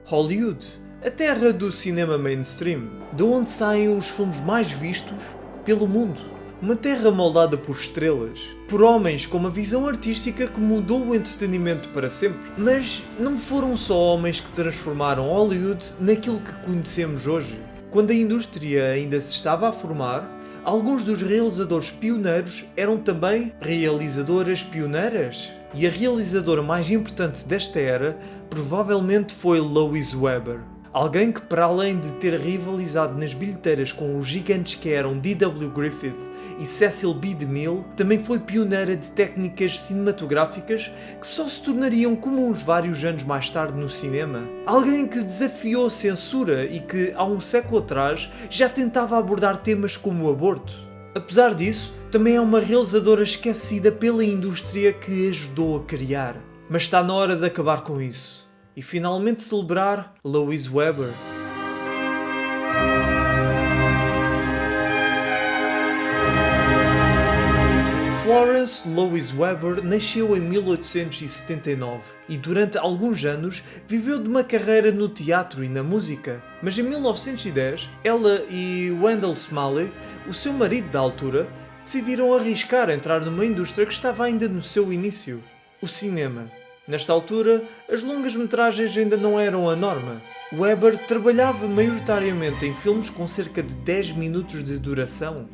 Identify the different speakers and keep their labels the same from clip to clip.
Speaker 1: Hollywood, a terra do cinema mainstream, de onde saem os filmes mais vistos pelo mundo. Uma terra moldada por estrelas, por homens com uma visão artística que mudou o entretenimento para sempre. Mas não foram só homens que transformaram Hollywood naquilo que conhecemos hoje. Quando a indústria ainda se estava a formar, alguns dos realizadores pioneiros eram também realizadoras pioneiras. E a realizadora mais importante desta era provavelmente foi Louise Weber. Alguém que, para além de ter rivalizado nas bilheteiras com os gigantes que eram D.W. Griffith e Cecil B. DeMille, também foi pioneira de técnicas cinematográficas que só se tornariam comuns vários anos mais tarde no cinema. Alguém que desafiou a censura e que, há um século atrás, já tentava abordar temas como o aborto. Apesar disso, também é uma realizadora esquecida pela indústria que ajudou a criar. Mas está na hora de acabar com isso e finalmente celebrar Louise Weber. Florence Louise Weber nasceu em 1879 e durante alguns anos viveu de uma carreira no teatro e na música. Mas em 1910, ela e Wendell Smalley, o seu marido da altura, decidiram arriscar entrar numa indústria que estava ainda no seu início, o cinema. Nesta altura, as longas-metragens ainda não eram a norma. Weber trabalhava maioritariamente em filmes com cerca de 10 minutos de duração.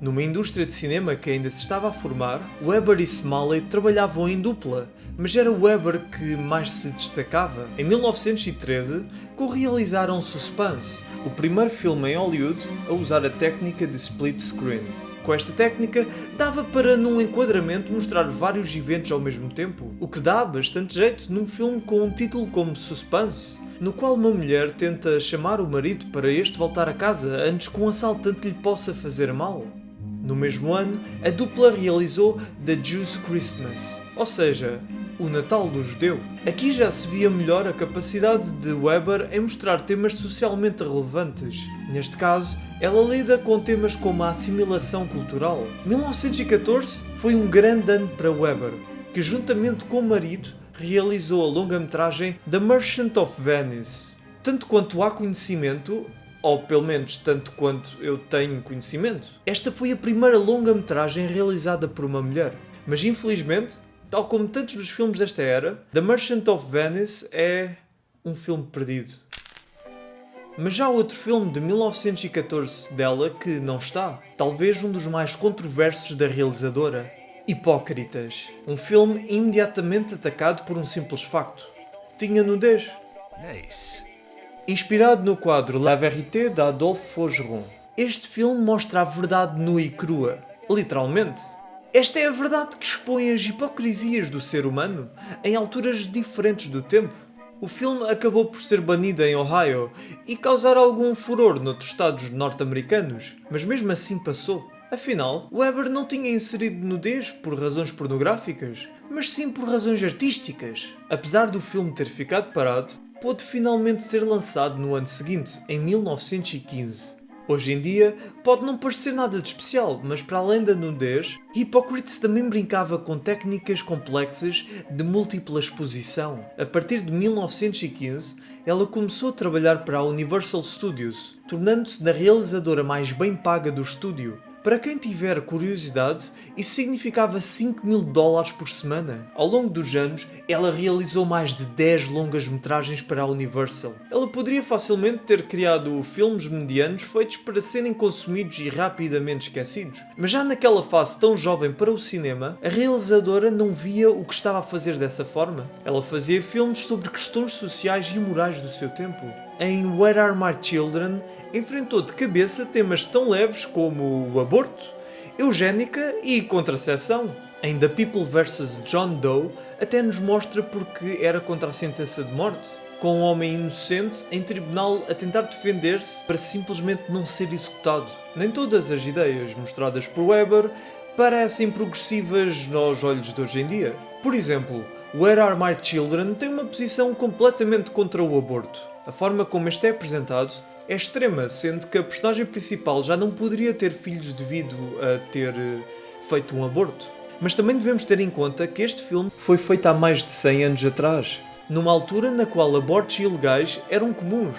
Speaker 1: Numa indústria de cinema que ainda se estava a formar, Weber e Smalley trabalhavam em dupla, mas era Weber que mais se destacava. Em 1913, co-realizaram Suspense, o primeiro filme em Hollywood a usar a técnica de split screen. Com esta técnica, dava para num enquadramento mostrar vários eventos ao mesmo tempo, o que dá bastante jeito num filme com um título como Suspense, no qual uma mulher tenta chamar o marido para este voltar a casa antes que um assaltante lhe possa fazer mal. No mesmo ano, a dupla realizou The Jews' Christmas, ou seja, o Natal do Judeu. Aqui já se via melhor a capacidade de Weber em mostrar temas socialmente relevantes. Neste caso, ela lida com temas como a assimilação cultural. 1914 foi um grande ano para Weber, que juntamente com o marido realizou a longa-metragem The Merchant of Venice. Tanto quanto há conhecimento, ou pelo menos tanto quanto eu tenho conhecimento, esta foi a primeira longa-metragem realizada por uma mulher. Mas infelizmente, tal como tantos dos filmes desta era, The Merchant of Venice é um filme perdido. Mas já outro filme de 1914 dela que não está, talvez um dos mais controversos da realizadora, Hipócritas, um filme imediatamente atacado por um simples facto: tinha nudez.
Speaker 2: Nice.
Speaker 1: Inspirado no quadro La Vérité de Adolphe Faugeron, este filme mostra a verdade nua e crua, literalmente. Esta é a verdade que expõe as hipocrisias do ser humano em alturas diferentes do tempo. O filme acabou por ser banido em Ohio e causar algum furor noutros estados norte-americanos, mas mesmo assim passou. Afinal, Weber não tinha inserido nudez por razões pornográficas, mas sim por razões artísticas. Apesar do filme ter ficado parado, pôde finalmente ser lançado no ano seguinte, em 1915. Hoje em dia, pode não parecer nada de especial, mas para além da nudez, Hippocrates também brincava com técnicas complexas de múltipla exposição. A partir de 1915, ela começou a trabalhar para a Universal Studios, tornando-se na realizadora mais bem paga do estúdio. Para quem tiver curiosidade, isso significava $5.000 por semana. Ao longo dos anos, ela realizou mais de 10 longas-metragens para a Universal. Ela poderia facilmente ter criado filmes medianos feitos para serem consumidos e rapidamente esquecidos. Mas já naquela fase tão jovem para o cinema, a realizadora não via o que estava a fazer dessa forma. Ela fazia filmes sobre questões sociais e morais do seu tempo. Em Where Are My Children, enfrentou de cabeça temas tão leves como o aborto, eugénica e contracepção. Em The People vs. John Doe, até nos mostra porque era contra a sentença de morte, com um homem inocente em tribunal a tentar defender-se para simplesmente não ser executado. Nem todas as ideias mostradas por Weber parecem progressivas aos olhos de hoje em dia. Por exemplo, Where Are My Children tem uma posição completamente contra o aborto. A forma como este é apresentado é extrema, sendo que a personagem principal já não poderia ter filhos devido a ter feito um aborto. Mas também devemos ter em conta que este filme foi feito há mais de 100 anos atrás. numa altura na qual abortos ilegais eram comuns,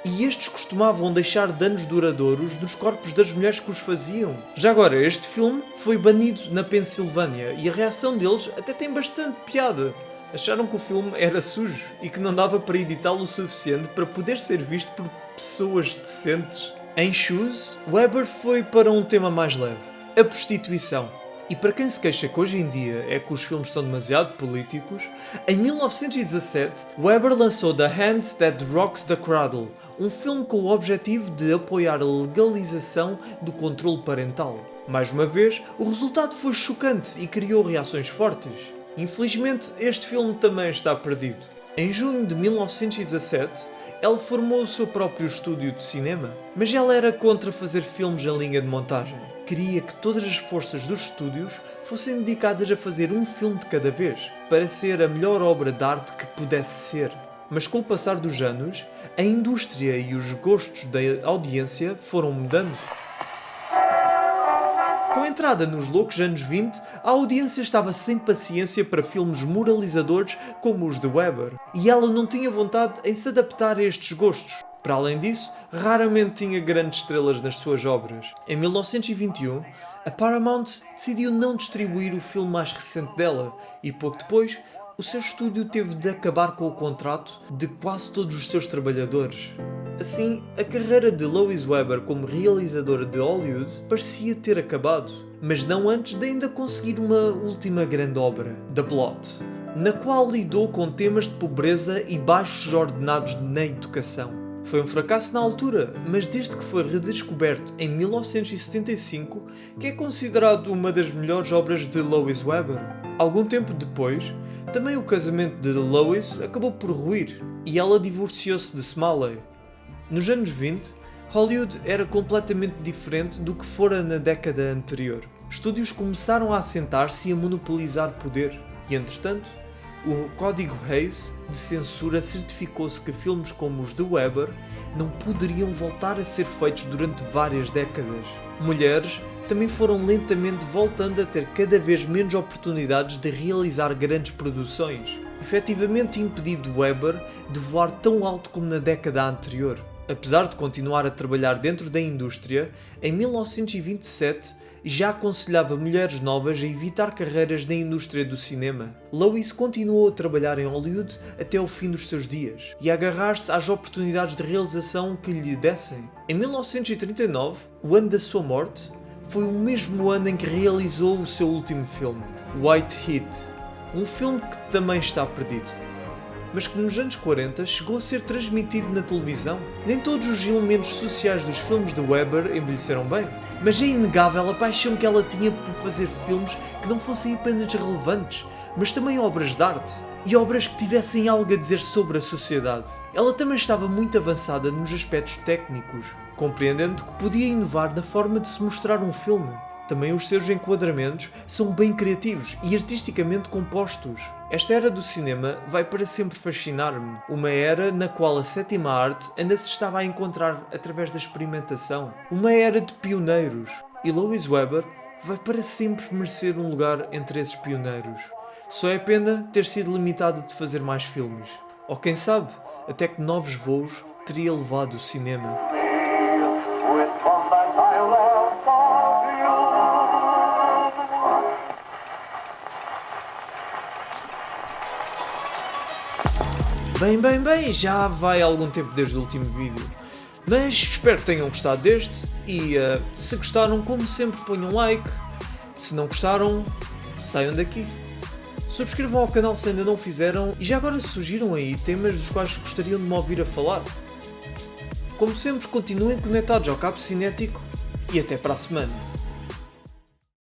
Speaker 1: e estes costumavam deixar danos duradouros nos corpos das mulheres que os faziam. Já agora, este filme foi banido na Pensilvânia e a reação deles até tem bastante piada. Acharam que o filme era sujo e que não dava para editá-lo o suficiente para poder ser visto por pessoas decentes. Em Shoes, Weber foi para um tema mais leve, a prostituição. E para quem se queixa que hoje em dia é que os filmes são demasiado políticos, em 1917, Weber lançou The Hand That Rocks the Cradle, um filme com o objetivo de apoiar a legalização do controle parental. Mais uma vez, o resultado foi chocante e criou reações fortes. Infelizmente, este filme também está perdido. Em junho de 1917, ela formou o seu próprio estúdio de cinema, mas ela era contra fazer filmes em linha de montagem. Queria que todas as forças dos estúdios fossem dedicadas a fazer um filme de cada vez, para ser a melhor obra de arte que pudesse ser. Mas com o passar dos anos, a indústria e os gostos da audiência foram mudando. Com a entrada nos loucos anos 20, a audiência estava sem paciência para filmes moralizadores como os de Weber, e ela não tinha vontade em se adaptar a estes gostos. Para além disso, raramente tinha grandes estrelas nas suas obras. Em 1921, a Paramount decidiu não distribuir o filme mais recente dela, e pouco depois, o seu estúdio teve de acabar com o contrato de quase todos os seus trabalhadores. Assim, a carreira de Lois Weber como realizadora de Hollywood parecia ter acabado, mas não antes de ainda conseguir uma última grande obra, The Blot, na qual lidou com temas de pobreza e baixos ordenados na educação. Foi um fracasso na altura, mas desde que foi redescoberto em 1975, que é considerado uma das melhores obras de Lois Weber. Algum tempo depois, também o casamento de Lois acabou por ruir, e ela divorciou-se de Smalley. Nos anos 20, Hollywood era completamente diferente do que fora na década anterior. Estúdios começaram a assentar-se e a monopolizar poder, e entretanto, o Código Hays de censura certificou-se que filmes como os de Weber não poderiam voltar a ser feitos durante várias décadas. Mulheres também foram lentamente voltando a ter cada vez menos oportunidades de realizar grandes produções, efetivamente impedindo Weber de voar tão alto como na década anterior. Apesar de continuar a trabalhar dentro da indústria, em 1927 já aconselhava mulheres novas a evitar carreiras na indústria do cinema. Lois continuou a trabalhar em Hollywood até ao fim dos seus dias e a agarrar-se às oportunidades de realização que lhe dessem. Em 1939, o ano da sua morte, foi o mesmo ano em que realizou o seu último filme, White Heat, um filme que também está perdido, mas que nos anos 40 chegou a ser transmitido na televisão. Nem todos os elementos sociais dos filmes de Weber envelheceram bem, mas é inegável a paixão que ela tinha por fazer filmes que não fossem apenas relevantes, mas também obras de arte, e obras que tivessem algo a dizer sobre a sociedade. Ela também estava muito avançada nos aspectos técnicos, compreendendo que podia inovar na forma de se mostrar um filme. Também os seus enquadramentos são bem criativos e artisticamente compostos. Esta era do cinema vai para sempre fascinar-me, uma era na qual a sétima arte ainda se estava a encontrar através da experimentação, uma era de pioneiros, e Lois Weber vai para sempre merecer um lugar entre esses pioneiros. Só é pena ter sido limitada de fazer mais filmes, ou quem sabe, até que novos voos teria levado o cinema. Bem, já vai algum tempo desde o último vídeo, mas espero que tenham gostado deste e se gostaram, como sempre, ponham um like, se não gostaram, saiam daqui. Subscrevam ao canal se ainda não fizeram e já agora sugiram aí temas dos quais gostariam de me ouvir a falar. Como sempre, continuem conectados ao cabo cinético e até para a semana.